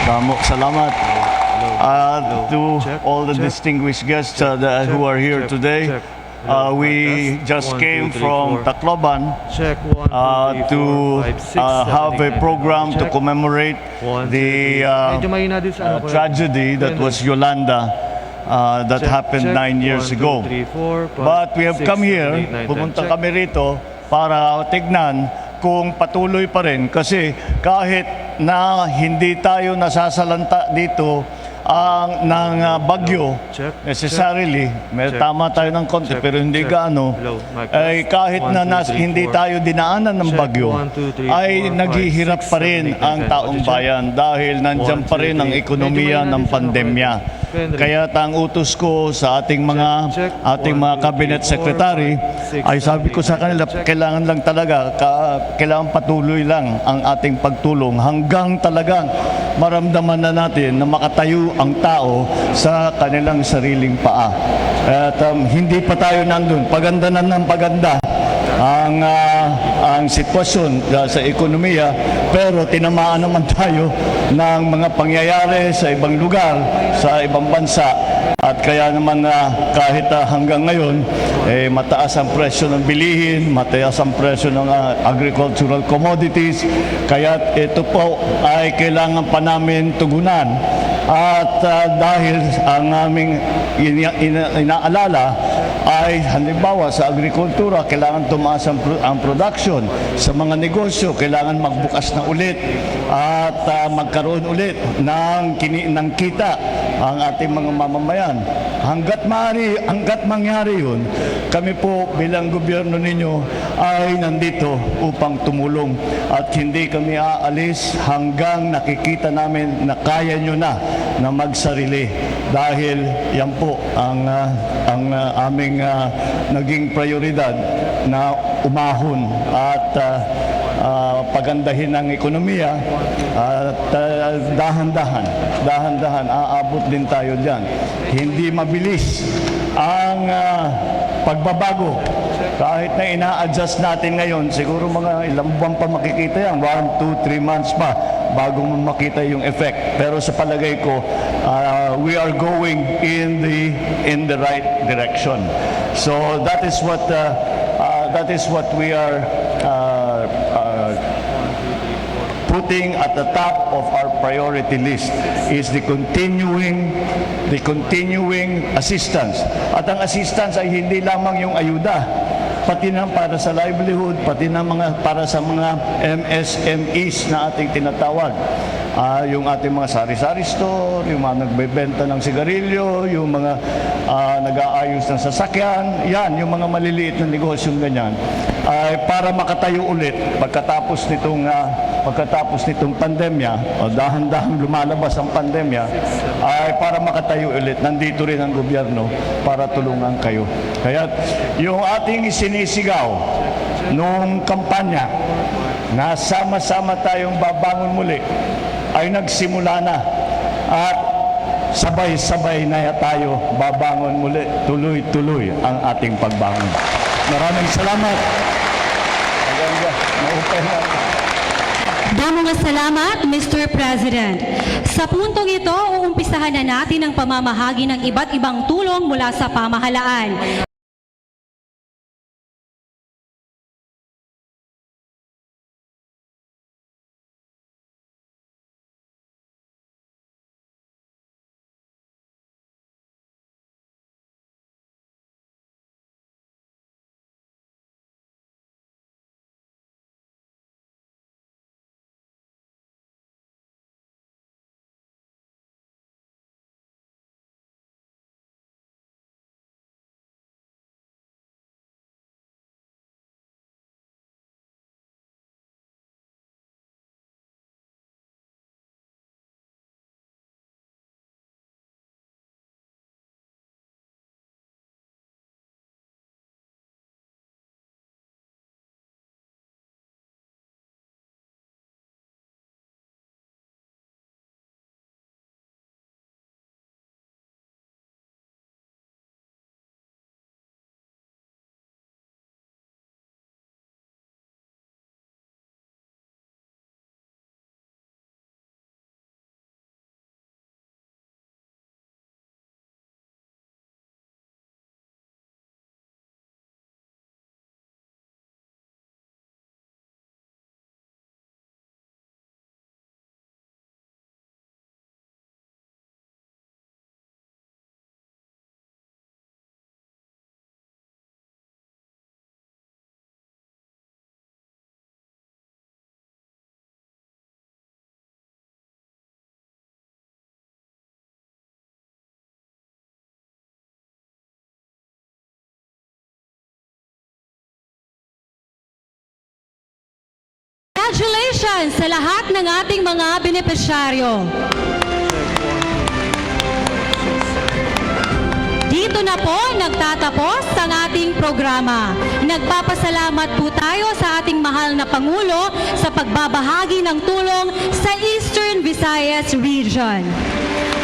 Damo, salamat. To all the distinguished guests who are here today. We just came from Tacloban to have a program to commemorate the tragedy that was Yolanda that happened 9 years ago. But we have come here, pumunta kami rito para tignan kung patuloy pa rin kasi kahit na hindi tayo nasasalanta dito ng bagyo necessarily, may tama tayo ng konti pero hindi gaano, ay kahit na hindi tayo dinaanan ng bagyo ay naghihirap pa rin ang taong bayan dahil nandyan pa rin ang ekonomiya ng pandemya. Kaya ang utos ko sa ating mga cabinet secretary ay sabi ko sa kanila, kailangan lang talaga, kailangan patuloy lang ang ating pagtulong hanggang talagang maramdaman na natin na makatayo ang tao sa kanilang sariling paa. At hindi pa tayo nandun. Paganda na ng paganda ang sitwasyon sa ekonomiya, pero tinamaan naman tayo ng mga pangyayari sa ibang lugar, sa ibang bansa. At kaya naman kahit hanggang ngayon, mataas ang presyo ng bilihin, mataas ang presyo ng agricultural commodities. Kaya ito po ay kailangan pa namin tugunan. At dahil ang aming inaalala ay halimbawa sa agrikultura, kailangan tumaas ang production. Sa mga negosyo, kailangan magbukas na ulit at magkaroon ulit ng kita ang ating mga mamamayan. Hanggat mangyari yun, kami po bilang gobyerno ninyo ay nandito upang tumulong at hindi kami aalis hanggang nakikita namin na kaya nyo na magsarili. Dahil yan po ang aming naging prioridad na umahon at pagandahin ang ekonomiya at dahan-dahan aabot din tayo diyan. Hindi mabilis ang pagbabago. Kahit na ina-adjust natin ngayon, siguro mga ilang buwan pa makikita yan, 1, 2, 3 months pa bago makita yung effect. Pero sa palagay ko, we are going in the right direction. So that is what we are putting at the top of our priority list is the continuing assistance. At ang assistance ay hindi lamang yung ayuda, pati na para sa livelihood, pati na para sa mga MSMEs na ating tinatawag. Yung ating mga sari-sari store, yung mga nagbebenta ng sigarilyo, yung mga nag-aayos ng sasakyan, yan, yung mga maliliit na negosyong ganyan, ay para makatayo ulit pagkatapos nitong pandemya, o dahan-dahan lumalabas ang pandemya, ay para makatayo ulit. Nandito rin ang gobyerno para tulungan kayo. Kaya yung ating isinisigaw noong kampanya na sama-sama tayong babangon muli ay nagsimula na at sabay-sabay na tayo babangon muli, tuloy-tuloy ang ating pagbangon. Maraming salamat. Damo nga salamat, Mr. President. Sa puntong ito, uumpisahan na natin ang pamamahagi ng iba't ibang tulong mula sa pamahalaan. Congratulations sa lahat ng ating mga benepisyaryo. Dito na po nagtatapos ang ating programa. Nagpapasalamat po tayo sa ating mahal na Pangulo sa pagbabahagi ng tulong sa Eastern Visayas Region.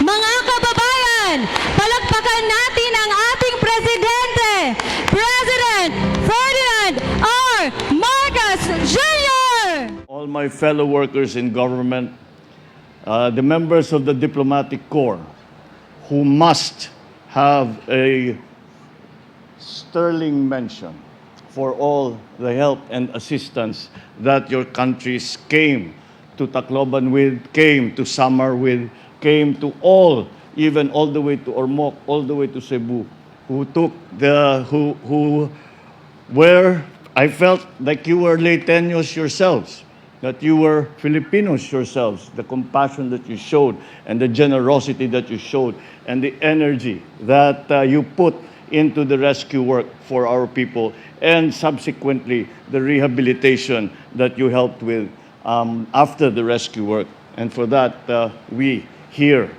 Mga kababayan, palakpakan natin ang ating Presidente, President Ferdinand R. Marcos Jr. All my fellow workers in government, the members of the diplomatic corps who must have a sterling mention for all the help and assistance that your countries came to Tacloban with, came to Samar with, came to all, even all the way to Ormoc, all the way to Cebu, who took the, who were, I felt like you were Leyteños yourselves, that you were Filipinos yourselves, the compassion that you showed and the generosity that you showed and the energy that you put into the rescue work for our people and subsequently the rehabilitation that you helped with after the rescue work. And for that, we here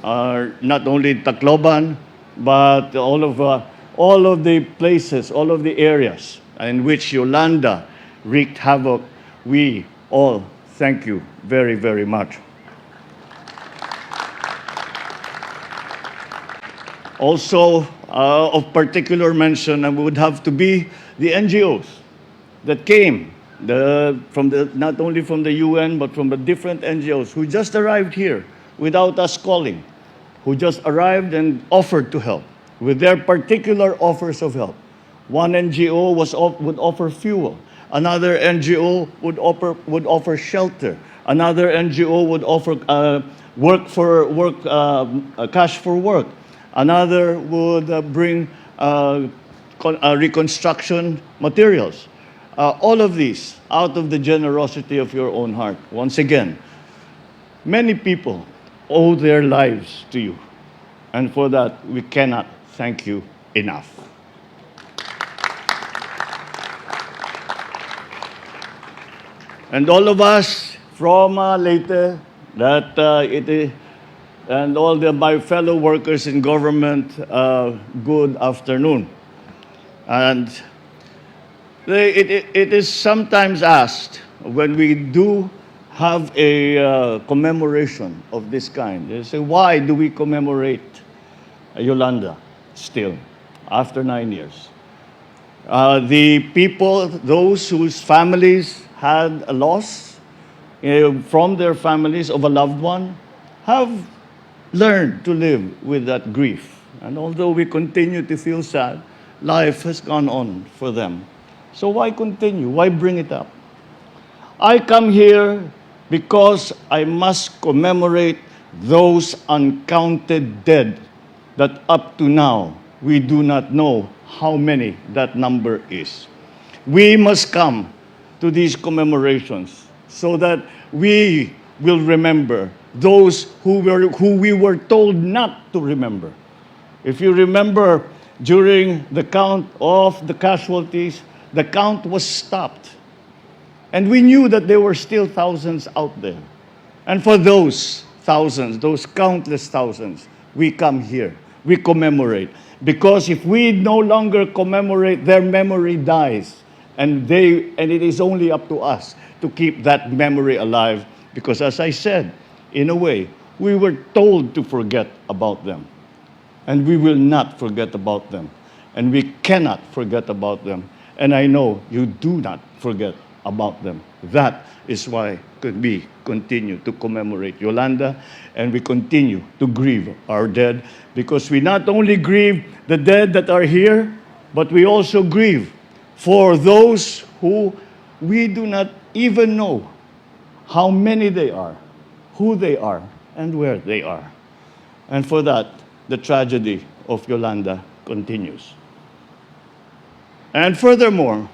are not only in Tacloban, but all of the places, all of the areas in which Yolanda wreaked havoc, we all thank you very, very much. Also, of particular mention would have to be the NGOs that came, not only from the UN, but from the different NGOs who just arrived here without us calling, who just arrived and offered to help with their particular offers of help. One NGO would offer fuel. Another NGO would offer shelter. Another NGO would offer cash for work. Another would bring reconstruction materials. All of these out of the generosity of your own heart. Once again, many people owe their lives to you. And for that, we cannot thank you enough. And all of us from Leyte, and all my fellow workers in government, good afternoon. And it is sometimes asked when we do have a commemoration of this kind, they say, why do we commemorate Yolanda still after 9 years? The people, those whose families had a loss from their families of a loved one, have learned to live with that grief. And although we continue to feel sad, life has gone on for them. So why continue? Why bring it up? I come here because I must commemorate those uncounted dead that up to now we do not know how many that number is. We must come to these commemorations so that we will remember those who we were told not to remember. If you remember, during the count of the casualties, the count was stopped. And we knew that there were still thousands out there. And for those thousands, those countless thousands, we come here, we commemorate. Because if we no longer commemorate, their memory dies. And it is only up to us to keep that memory alive. Because as I said, in a way, we were told to forget about them. And we will not forget about them. And we cannot forget about them. And I know you do not forget about them. That is why we continue to commemorate Yolanda, and we continue to grieve our dead, because we not only grieve the dead that are here, but we also grieve for those who we do not even know how many they are, who they are, and where they are. And for that, the tragedy of Yolanda continues. And furthermore,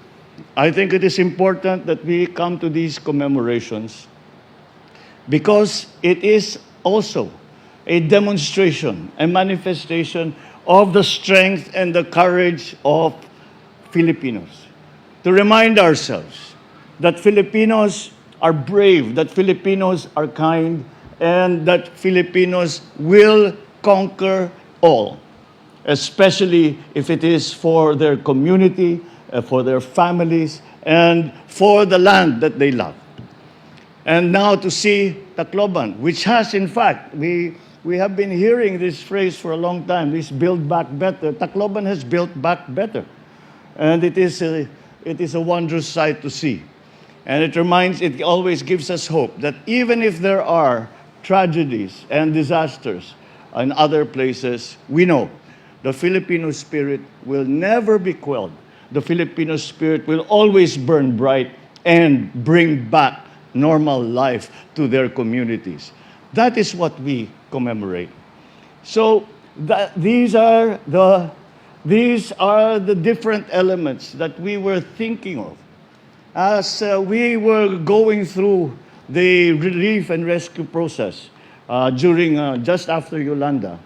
I think it is important that we come to these commemorations because it is also a demonstration, a manifestation of the strength and the courage of Filipinos. To remind ourselves that Filipinos are brave, that Filipinos are kind, and that Filipinos will conquer all, especially if it is for their community, for their families, and for the land that they love. And now to see Tacloban, which has, in fact, we have been hearing this phrase for a long time, this build back better. Tacloban has built back better. And it is a wondrous sight to see. And it always gives us hope that even if there are tragedies and disasters in other places, we know the Filipino spirit will never be quelled. The Filipino spirit will always burn bright and bring back normal life to their communities. That is what we commemorate. So these are the different elements that we were thinking of as we were going through the relief and rescue process during just after Yolanda.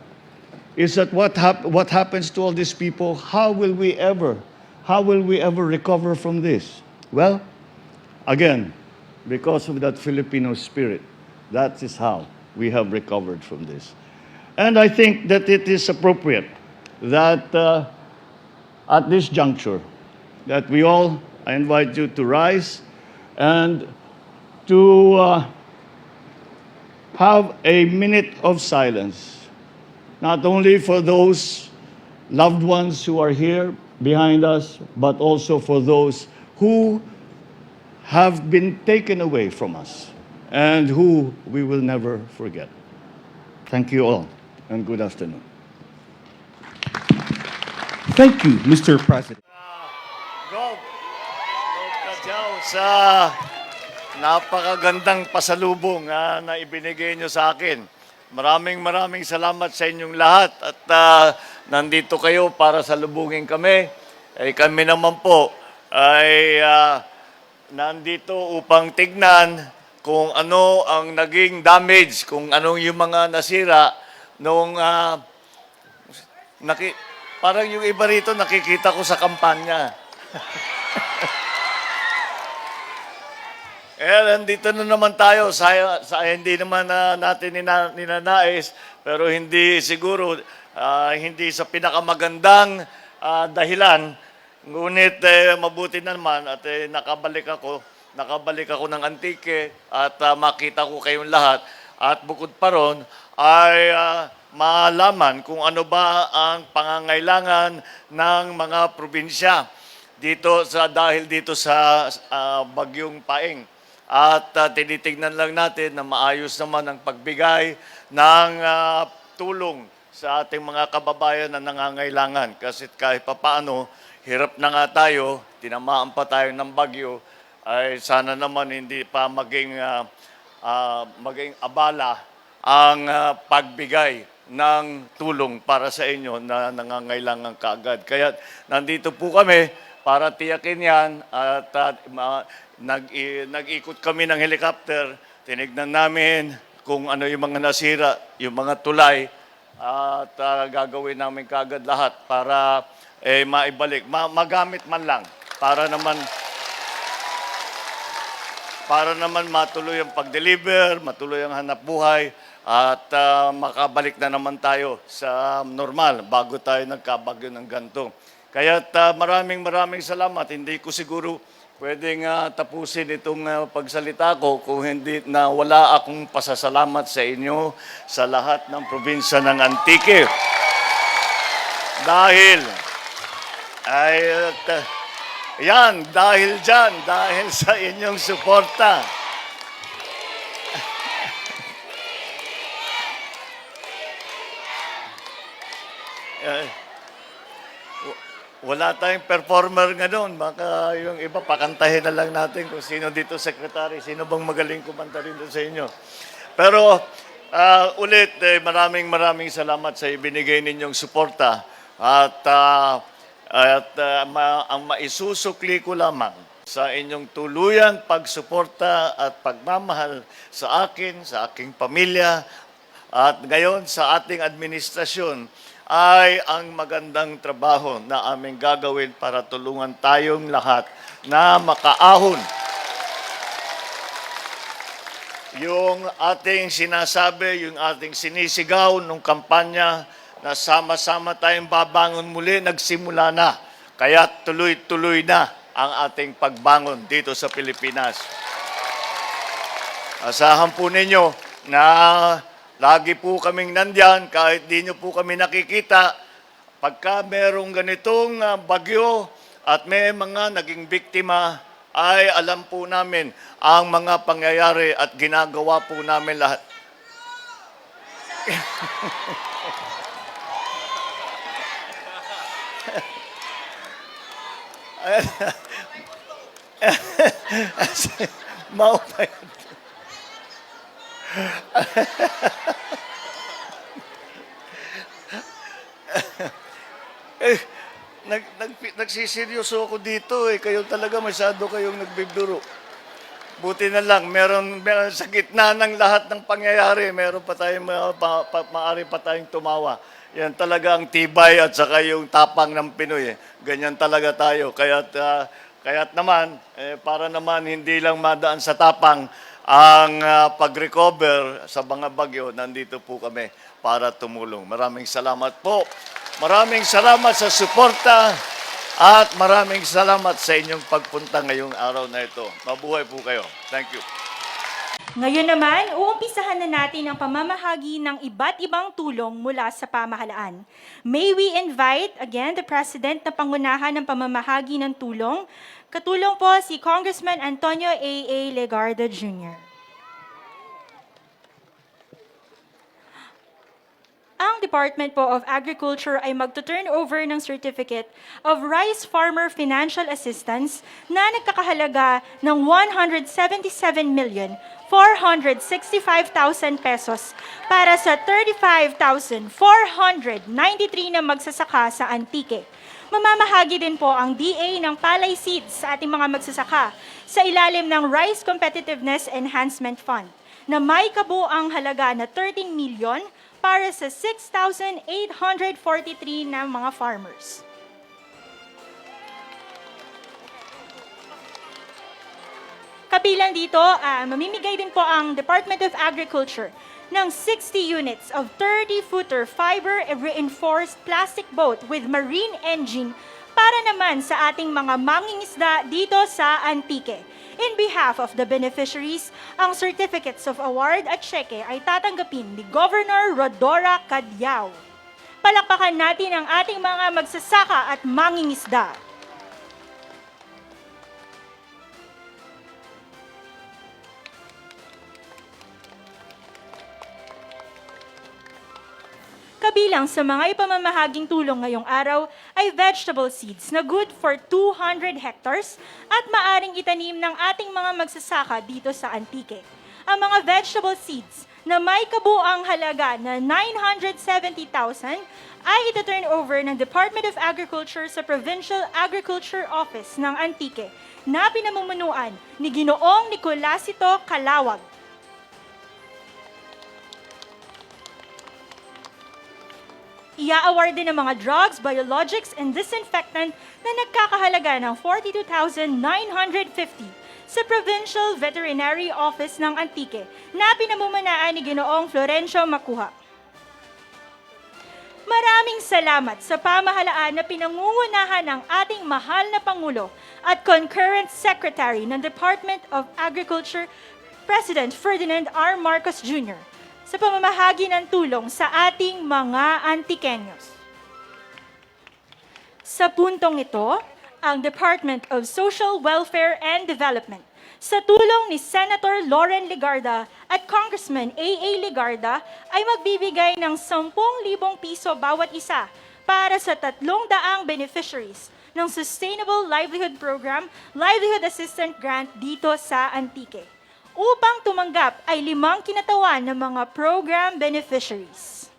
Is that what happens to all these people? How will we ever recover from this? Well, again, because of that Filipino spirit, that is how we have recovered from this. And I think that it is appropriate that at this juncture, that I invite you to rise and to have a minute of silence, not only for those loved ones who are here behind us, but also for those who have been taken away from us and who we will never forget. Thank you all, and good afternoon. Thank you, Mr. President. Gov Kadyaw, sa napakagandang pasalubong na ibinigay nyo sa akin. Maraming salamat sa inyong lahat at nandito kayo para salubungin kami. Kami naman po ay nandito upang tignan kung ano ang naging damage, kung anong yung mga nasira nung parang yung iba rito nakikita ko sa kampanya. Nandito na naman tayo sa hindi naman natin ninanais, pero hindi siguro hindi sa pinakamagandang dahilan. Ngunit mabuti naman at nakabalik ako ng Antique at makita ko kayong lahat. At bukod pa ron ay malaman kung ano ba ang pangangailangan ng mga probinsya dahil dito sa bagyong Paeng. At tinitignan lang natin na maayos naman ang pagbigay ng tulong sa ating mga kababayan na nangangailangan. Kasi kahit papaano, hirap na nga tayo, tinamaan pa tayo ng bagyo, ay sana naman hindi pa maging abala ang pagbigay ng tulong para sa inyo na nangangailangan kaagad. Kaya nandito po kami para tiyakin yan at nag-ikot kami ng helicopter, tinignan namin kung ano yung mga nasira, yung mga tulay, at gagawin namin kaagad lahat para maibalik, magamit man lang para naman matuloy ang pag-deliver, matuloy ang hanap buhay at makabalik na naman tayo sa normal bago tayo nagkabagyo ng ganito. Kaya maraming salamat. Hindi ko siguro pwedeng tapusin itong pagsalita ko kung hindi na wala akong pasasalamat sa inyo sa lahat ng probinsya ng Antique. Dahil dahil sa inyong suporta. Wala tayong performer nga doon. Baka yung iba, pakantahin na lang natin kung sino dito secretary, sino bang magaling kumanta rin doon sa inyo. Pero ulit, maraming salamat sa ibinigay ninyong suporta. At ang maisusukli ko lamang sa inyong tuluyan pagsuporta at pagmamahal sa akin, sa aking pamilya, at ngayon sa ating administrasyon ay ang magandang trabaho na aming gagawin para tulungan tayong lahat na makaahon yung ating sinasabi, yung ating sinisigaw nung kampanya na sama-sama tayong babangon muli, nagsimula na. Kaya tuloy-tuloy na ang ating pagbangon dito sa Pilipinas. Asahan po ninyo na lagi po kaming nandyan kahit di nyo po kami nakikita. Pagka merong ganitong bagyo at may mga naging biktima, ay alam po namin ang mga pangyayari at ginagawa po namin lahat. Maupay. Nagsiseryoso ako dito eh. Kayo talaga masyado kayong nagbibiro. Buti na lang, meron sa gitna ng lahat ng pangyayari, meron pa tayong maaari pa tayong tumawa. Yan talaga ang tibay at saka yung tapang ng Pinoy. Eh. Ganyan talaga tayo. Kaya't naman, para naman hindi lang madaan sa tapang ang pag-recover sa mga bagyo, nandito po kami para tumulong. Maraming salamat po. Maraming salamat sa suporta at maraming salamat sa inyong pagpunta ngayong araw na ito. Mabuhay po kayo. Thank you. Ngayon naman, uumpisahan na natin ang pamamahagi ng iba't ibang tulong mula sa pamahalaan. May we invite again the President na pangunahan ng pamamahagi ng tulong. Katulong po si Congressman Antonio A.A. Legarda Jr. Ang Department po of Agriculture ay magto-turn over ng Certificate of Rice Farmer Financial Assistance na nagkakahalaga ng 177,465,000 pesos para sa 35,493 na magsasaka sa Antique. Mamamahagi din po ang DA ng Palay Seeds sa ating mga magsasaka sa ilalim ng Rice Competitiveness Enhancement Fund na may kabuang halaga na 13 million para sa 6,843 na mga farmers. Kabilang dito, mamimigay din po ang Department of Agriculture ng 60 units of 30-footer fiber reinforced plastic boat with marine engine para naman sa ating mga mangingisda dito sa Antique. In behalf of the beneficiaries, ang certificates of award at cheque ay tatanggapin ni Governor Rodora Cadyao. Palakpakan natin ang ating mga magsasaka at mangingisda. Kabilang sa mga ipamamahaging tulong ngayong araw ay vegetable seeds na good for 200 hectares at maaring itanim ng ating mga magsasaka dito sa Antique. Ang mga vegetable seeds na may kabuang halaga na 970,000 ay ito-turn over ng Department of Agriculture sa Provincial Agriculture Office ng Antique na pinamumunuan ni Ginoong Nicolasito Calawag. Ia-award din ng mga drugs, biologics, and disinfectant na nagkakahalaga ng 42,950 sa Provincial Veterinary Office ng Antique na pinamumunuan ni Ginoong Florencio Macuha. Maraming salamat sa pamahalaan na pinangungunahan ng ating mahal na Pangulo at Concurrent Secretary ng Department of Agriculture, President Ferdinand R. Marcos Jr., sa pamamahagi ng tulong sa ating mga Antikenyos. Sa puntong ito, ang Department of Social Welfare and Development, sa tulong ni Senator Loren Legarda at Congressman A.A. Legarda, ay magbibigay ng 10,000 piso bawat isa para sa 300 beneficiaries ng Sustainable Livelihood Program, Livelihood Assistance Grant dito sa Antique. Upang tumanggap ay 5 kinatawan ng mga program beneficiaries.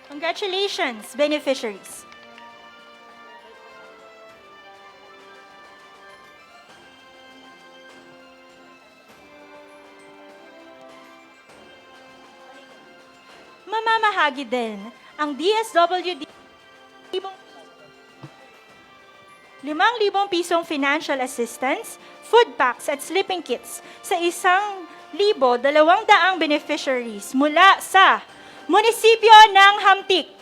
Congratulations, beneficiaries! mamamahagi din ang DSWD 5,000 pisong financial assistance, food packs at sleeping kits sa 1,200 beneficiaries mula sa munisipyo ng Hamtik.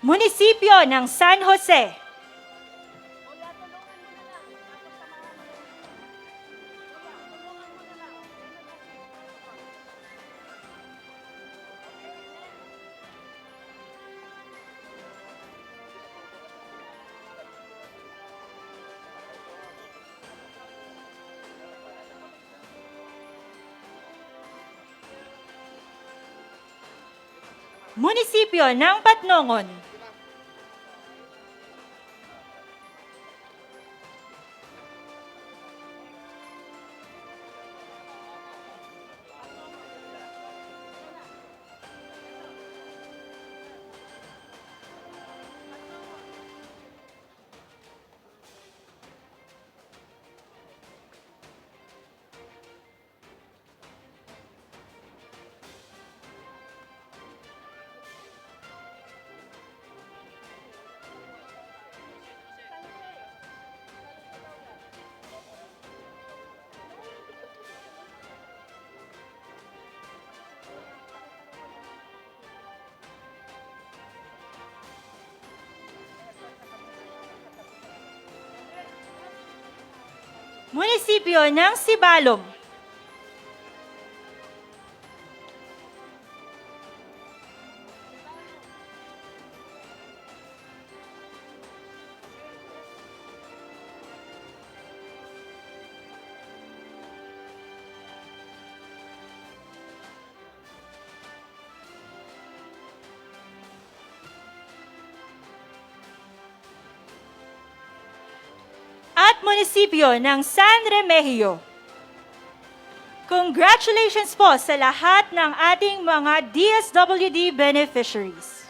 Munisipyo ng San Jose. Munisipyo ng Patnongon. Munisipyo ng Sibalom. At munisipyo ng San Remigio. Congratulations po sa lahat ng ating mga DSWD beneficiaries.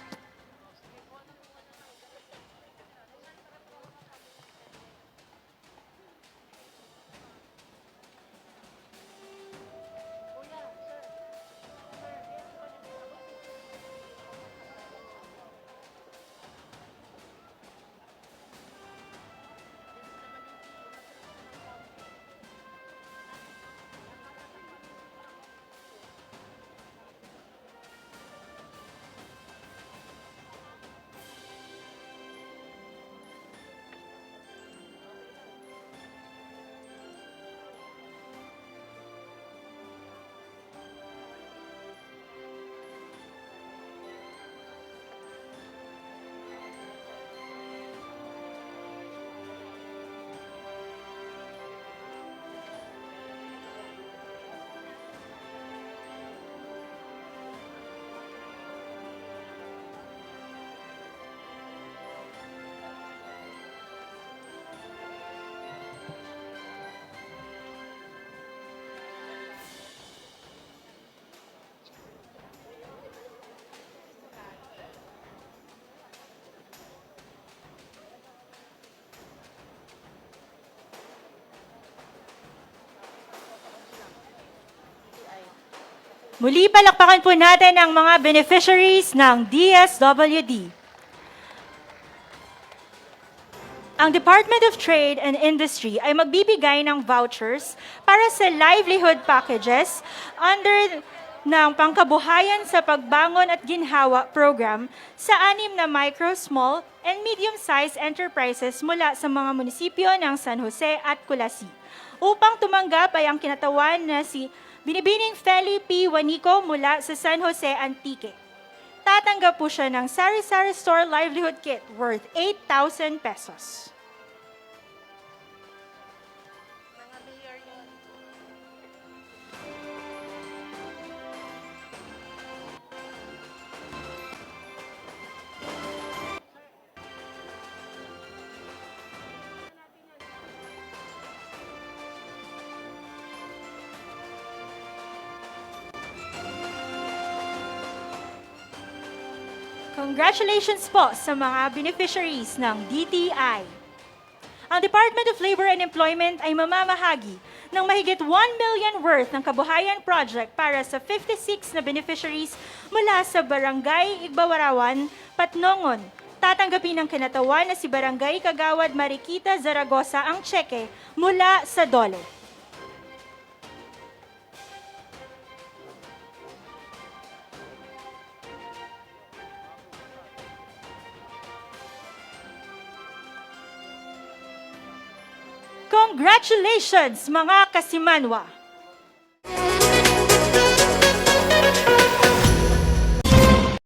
Muli palakpakan po natin ang mga beneficiaries ng DSWD. Ang Department of Trade and Industry ay magbibigay ng vouchers para sa livelihood packages under ng Pangkabuhayan sa Pagbangon at Ginhawa program sa 6 na micro, small, and medium-sized enterprises mula sa mga munisipyo ng San Jose at Culasi. Upang tumanggap ay ang kinatawan na si Binibining Feli P. Wanico mula sa San Jose Antique. Tatanggap po siya ng Sari-Sari Store Livelihood Kit worth 8,000 pesos. Congratulations po sa mga beneficiaries ng DTI. Ang Department of Labor and Employment ay mamamahagi ng mahigit 1 million worth ng kabuhayan project para sa 56 na beneficiaries mula sa Barangay Igbawarawan, Patnongon. Tatanggapin ng kinatawan na si Barangay Kagawad Mariquita Zaragoza ang tseke mula sa DOLE. Congratulations mga kasimanwa!